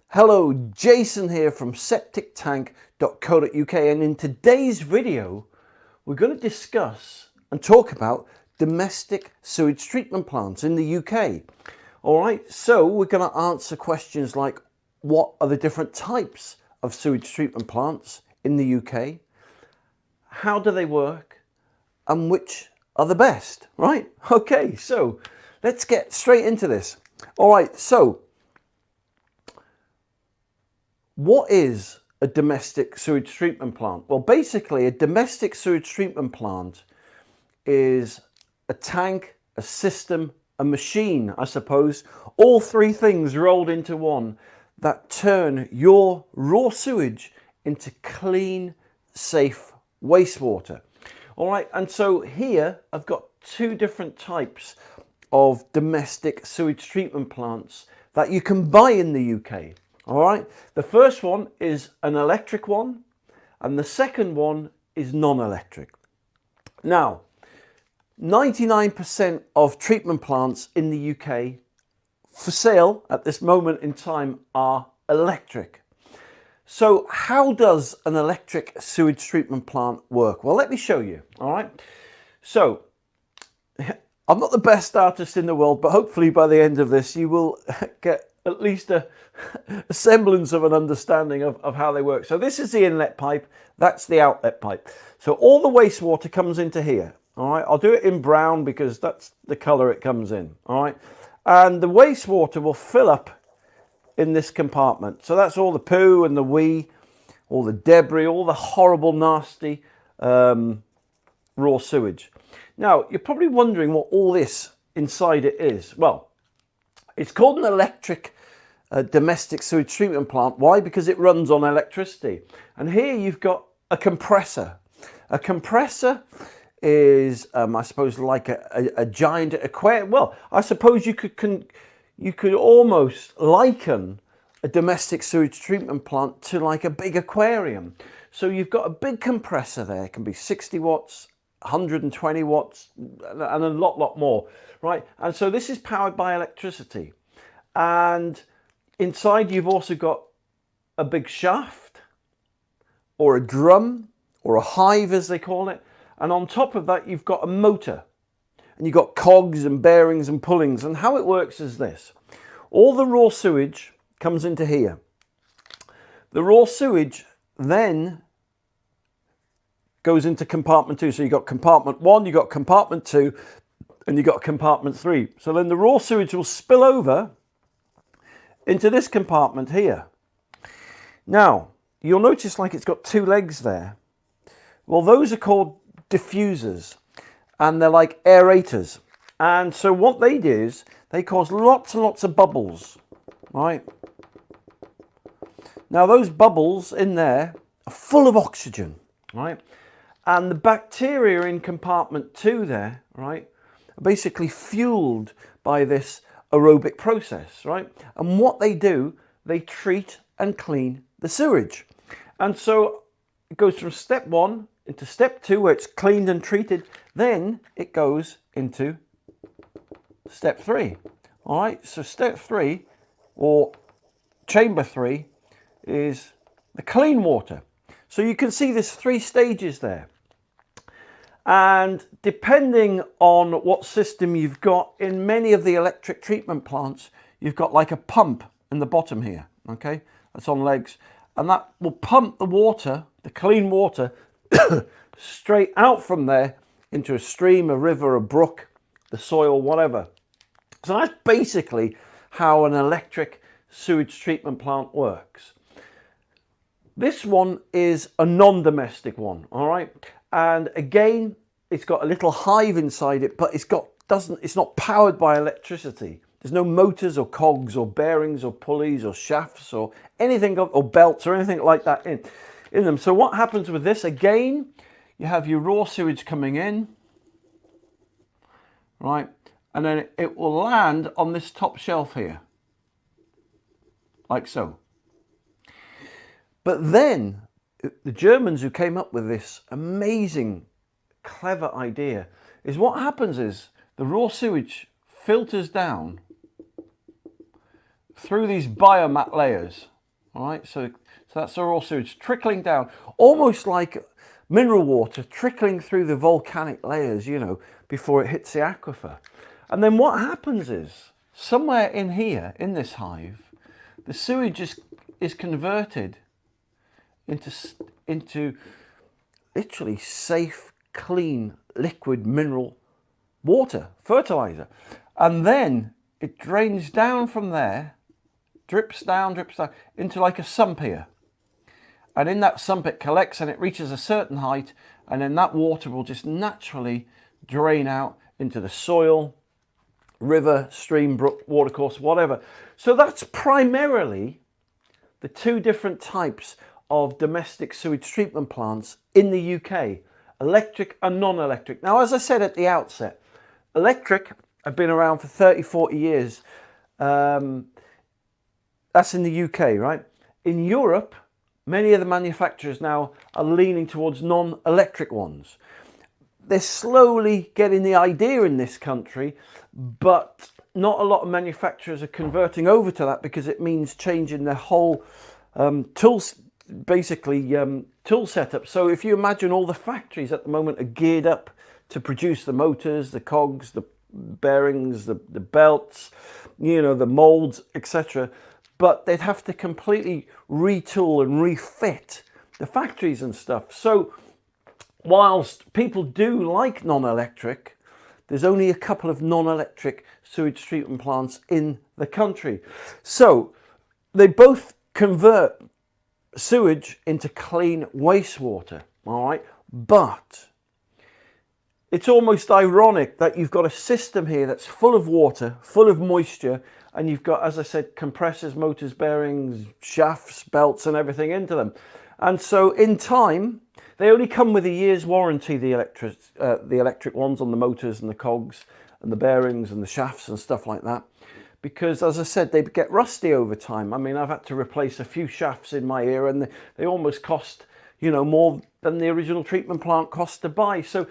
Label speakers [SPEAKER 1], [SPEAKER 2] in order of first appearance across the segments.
[SPEAKER 1] Hello, Jason here from septictank.co.uk, and in today's video we're going to discuss and talk about domestic sewage treatment plants in the UK. Alright, so we're going to answer questions like what are the different types of sewage treatment plants in the UK, how do they work, and which are the best, right? Okay, so let's get straight into this. Alright, so what is a domestic sewage treatment plant? Well, basically, a domestic sewage treatment plant is a tank, a system, a machine, I suppose, all three things rolled into one that turn your raw sewage into clean, safe wastewater. All right, and so here I've got two different types of domestic sewage treatment plants that you can buy in the UK. All right, the first one is an electric one, and the second one is non-electric. Now, 99% of treatment plants in the UK for sale at this moment in time are electric. So how does an electric sewage treatment plant work? Well, let me show you. All right, so I'm not the best artist in the world, but hopefully by the end of this you will get at least a semblance of an understanding of how they work. So this is the inlet pipe, that's the outlet pipe. So all the wastewater comes into here. All right, I'll do it in brown because that's the color it comes in. All right, and the wastewater will fill up in this compartment. So that's all the poo and the wee, all the debris, all the horrible, nasty raw sewage. Now, you're probably wondering what all this inside it is. Well, it's called an electric domestic sewage treatment plant. Why? Because it runs on electricity. And here you've got a compressor. A compressor is, I suppose, like a giant aquarium. Well, I suppose you could almost liken a domestic sewage treatment plant to like a big aquarium. So you've got a big compressor there. It can be 60 watts, 120 watts, and a lot more, right? And so this is powered by electricity. And inside you've also got a big shaft or a drum or a hive, as they call it. And on top of that, you've got a motor. And you've got cogs and bearings and pullings. And how it works is this. All the raw sewage comes into here. The raw sewage then goes into compartment 2. So you've got compartment 1, you've got compartment 2, and you've got compartment 3. So then the raw sewage will spill over into this compartment here. Now, you'll notice like it's got two legs there. Well, those are called diffusers, and they're like aerators. And so what they do is they cause lots and lots of bubbles, right? Now, those bubbles in there are full of oxygen, right? And the bacteria in compartment 2 there, right, are basically fueled by this aerobic process, right? And what they do, they treat and clean the sewage. And so it goes from step 1 into step 2 where it's cleaned and treated. Then it goes into step 3. All right, so step 3 or chamber 3 is the clean water. So you can see there's 3 stages there. And depending on what system you've got, in many of the electric treatment plants, you've got like a pump in the bottom here, okay? That's on legs. And that will pump the water, the clean water, straight out from there into a stream, a river, a brook, the soil, whatever. So that's basically how an electric sewage treatment plant works. This one is a non-domestic one, all right? And again, it's got a little hive inside it, but it's not powered by electricity. There's no motors or cogs or bearings or pulleys or shafts or anything, or belts or anything like that in them. So what happens with this? Again, you have your raw sewage coming in, right? And then it will land on this top shelf here, like so. But then the Germans who came up with this amazing, clever idea is what happens is the raw sewage filters down through these biomat layers, All right, so that's our raw sewage trickling down, almost like mineral water trickling through the volcanic layers, you know, before it hits the aquifer. And then what happens is, somewhere in here, in this hive, the sewage is converted into literally safe, clean, liquid mineral water, fertilizer. And then it drains down from there, drips down into like a sump here. And in that sump it collects and it reaches a certain height, and then that water will just naturally drain out into the soil, river, stream, brook, watercourse, whatever. So that's primarily the two different types of domestic sewage treatment plants in the UK, electric and non-electric. Now, as I said at the outset, electric have been around for 30, 40 years. That's in the UK, right? In Europe, many of the manufacturers now are leaning towards non-electric ones. They're slowly getting the idea in this country, but not a lot of manufacturers are converting over to that because it means changing their whole tool setup. So if you imagine, all the factories at the moment are geared up to produce the motors, the cogs, the bearings, the belts, you know, the molds, etc. But they'd have to completely retool and refit the factories and stuff. So whilst people do like non-electric, there's only a couple of non-electric sewage treatment plants in the country. So they both convert sewage into clean wastewater, all right? But it's almost ironic that you've got a system here that's full of water, full of moisture, and you've got, as I said, compressors, motors, bearings, shafts, belts, and everything into them. And so in time, they only come with a year's warranty, the electric ones, on the motors and the cogs and the bearings and the shafts and stuff like that. Because, as I said, they get rusty over time. I mean, I've had to replace a few shafts in my era, and they almost cost, you know, more than the original treatment plant cost to buy. So,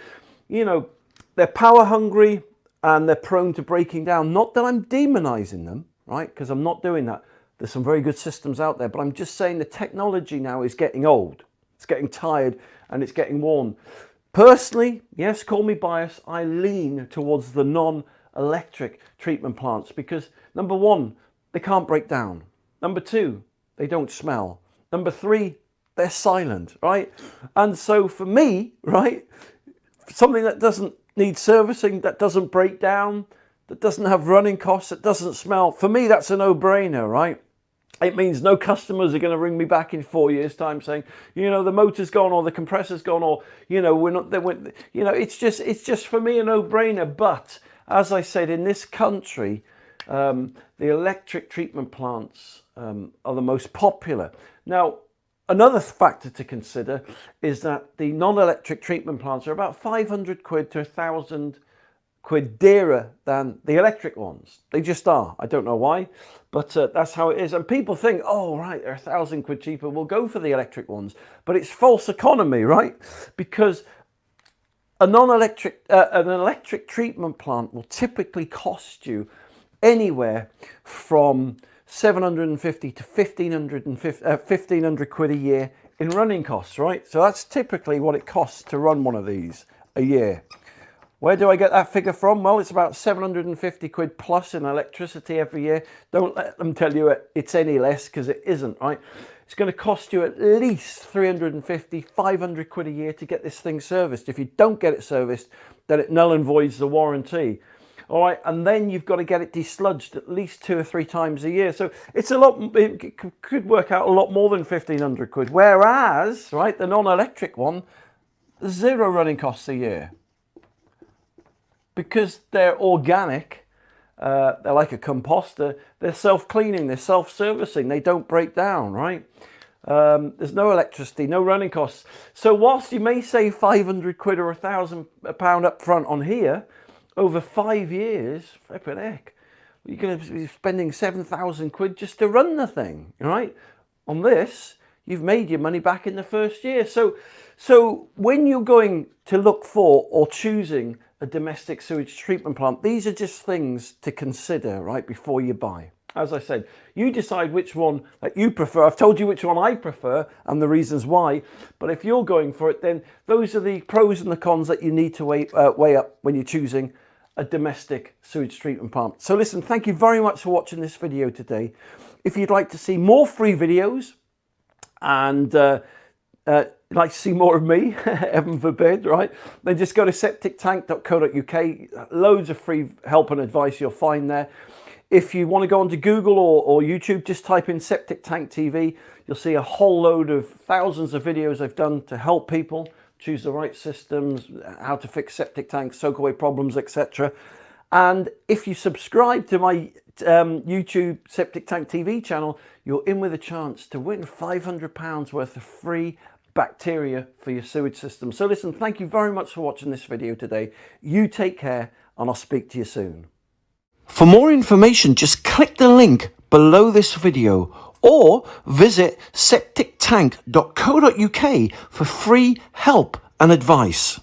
[SPEAKER 1] you know, they're power hungry and they're prone to breaking down. Not that I'm demonizing them, right? Because I'm not doing that. There's some very good systems out there, but I'm just saying the technology now is getting old. It's getting tired and it's getting worn. Personally, yes, call me biased, I lean towards the non-electric treatment plants because, number one, they can't break down. Number two, they don't smell. Number three, they're silent, right? And so for me, right, something that doesn't need servicing, that doesn't break down, that doesn't have running costs, that doesn't smell, for me, that's a no-brainer, right? It means no customers are going to ring me back in 4 years' time saying, you know, the motor's gone or the compressor's gone, or, you know, it's just for me a no-brainer. But as I said, in this country, the electric treatment plants are the most popular. Now, another factor to consider is that the non-electric treatment plants are about 500 quid to 1,000 quid dearer than the electric ones. They just are. I don't know why, but that's how it is. And people think, oh, right, they're 1,000 quid cheaper, we'll go for the electric ones. But it's false economy, right? Because an electric treatment plant will typically cost you anywhere from 750 to 1,500 quid a year in running costs, right? So that's typically what it costs to run one of these a year. Where do I get that figure from? Well, it's about 750 quid plus in electricity every year. Don't let them tell you it's any less, because it isn't, right? It's going to cost you at least 350, 500 quid a year to get this thing serviced. If you don't get it serviced, then it null and voids the warranty. All right, and then you've got to get it desludged at least 2 or 3 times a year. So it's a lot. It could work out a lot more than 1,500 quid. Whereas, right, the non-electric one, 0 running costs a year. Because they're organic, they're like a composter, they're self-cleaning, they're self-servicing, they don't break down, right? There's no electricity, no running costs. So whilst you may save 500 quid or £1,000 up front on here, over 5 years, flipping heck, you're going to be spending 7,000 quid just to run the thing, right? On this, you've made your money back in the first year. So when you're going to look for or choosing a domestic sewage treatment plant, these are just things to consider, right, before you buy. As I said, you decide which one that you prefer. I've told you which one I prefer and the reasons why. But if you're going for it, then those are the pros and the cons that you need to weigh up when you're choosing a domestic sewage treatment plant. So listen, thank you very much for watching this video today. If you'd like to see more free videos and like to see more of me, heaven forbid, right? Then just go to septictank.co.uk. Loads of free help and advice you'll find there. If you want to go onto Google or YouTube, just type in Septic Tank TV. You'll see a whole load of thousands of videos I've done to help people choose the right systems, how to fix septic tanks, soak away problems, etc. And if you subscribe to my YouTube Septic Tank TV channel, you're in with a chance to win £500 worth of free bacteria for your sewage system. So listen, thank you very much for watching this video today. You take care, and I'll speak to you soon. For more information, just click the link below this video or visit septictank.co.uk for free help and advice.